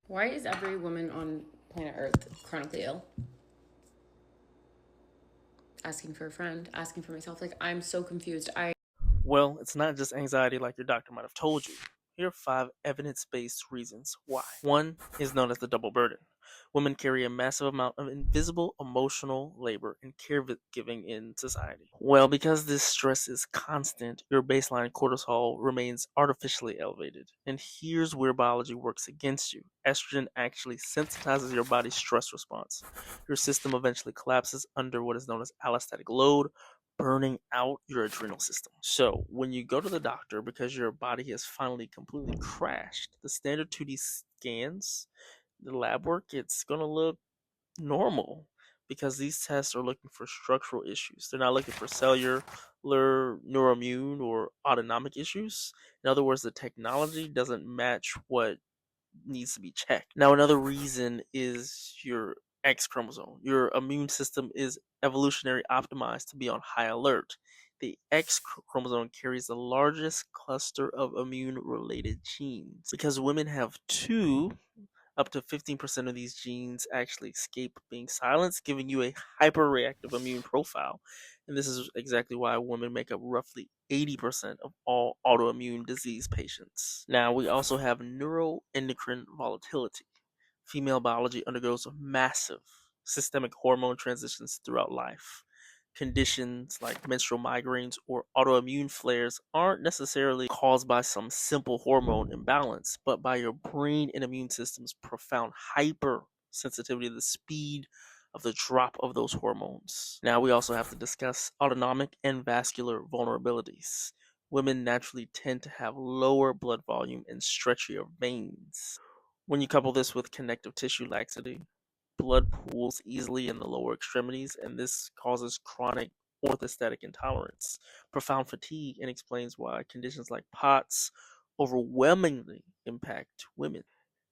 Why is every woman on planet Earth chronically ill? Asking for a friend, asking for myself. Like, I'm so confused. Well, it's not just anxiety like your doctor might have told you. Here are 5 evidence based reasons why. One is known as the double burden. Women carry a massive amount of invisible emotional labor and caregiving in society. Well, because this stress is constant, your baseline cortisol remains artificially elevated. And here's where biology works against you. Estrogen actually sensitizes your body's stress response. Your system eventually collapses under what is known as allostatic load, burning out your adrenal system. So, when you go to the doctor because your body has finally completely crashed, the standard 2D scans, the lab work, it's going to look normal because these tests are looking for structural issues. They're not looking for cellular, neuroimmune, or autonomic issues. In other words, the technology doesn't match what needs to be checked. Now, another reason is your X chromosome. Your immune system is evolutionary optimized to be on high alert. The X chromosome carries the largest cluster of immune related genes. Because women have two, up to 15% of these genes actually escape being silenced, giving you a hyperreactive immune profile. And this is exactly why women make up roughly 80% of all autoimmune disease patients. Now, we also have neuroendocrine volatility. Female biology undergoes massive systemic hormone transitions throughout life. Conditions like menstrual migraines or autoimmune flares aren't necessarily caused by some simple hormone imbalance, but by your brain and immune system's profound hypersensitivity to the speed of the drop of those hormones. Now, we also have to discuss autonomic and vascular vulnerabilities. Women naturally tend to have lower blood volume and stretchier veins. When you couple this with connective tissue laxity, blood pools easily in the lower extremities, and this causes chronic orthostatic intolerance, profound fatigue, and explains why conditions like POTS overwhelmingly impact women.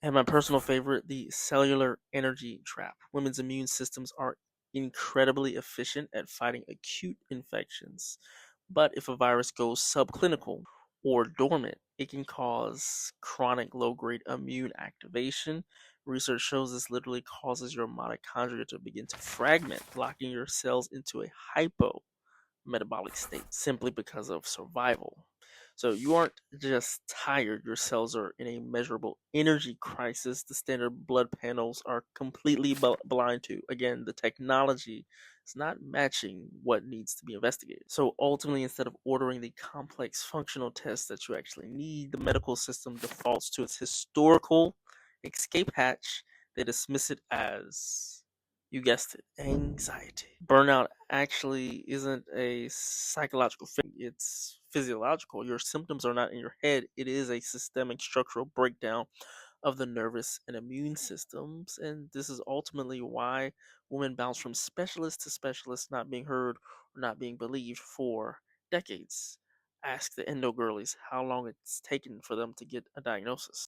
And my personal favorite, the cellular energy trap. Women's immune systems are incredibly efficient at fighting acute infections. But if a virus goes subclinical or dormant, it can cause chronic low grade immune activation. Research shows this literally causes your mitochondria to begin to fragment, locking your cells into a hypo metabolic state simply because of survival. So you aren't just tired, your cells are in a measurable energy crisis the standard blood panels are completely blind to. Again, the technology is not matching what needs to be investigated. So ultimately, instead of ordering the complex functional tests that you actually need, the medical system defaults to its historical escape hatch. They dismiss it as, you guessed it, anxiety. Burnout actually isn't a psychological thing, it's physiological. Your symptoms are not in your head, it is a systemic structural breakdown of the nervous and immune systems. And this is ultimately why women bounce from specialist to specialist, not being heard or not being believed for decades. Ask the endo girlies how long it's taken for them to get a diagnosis.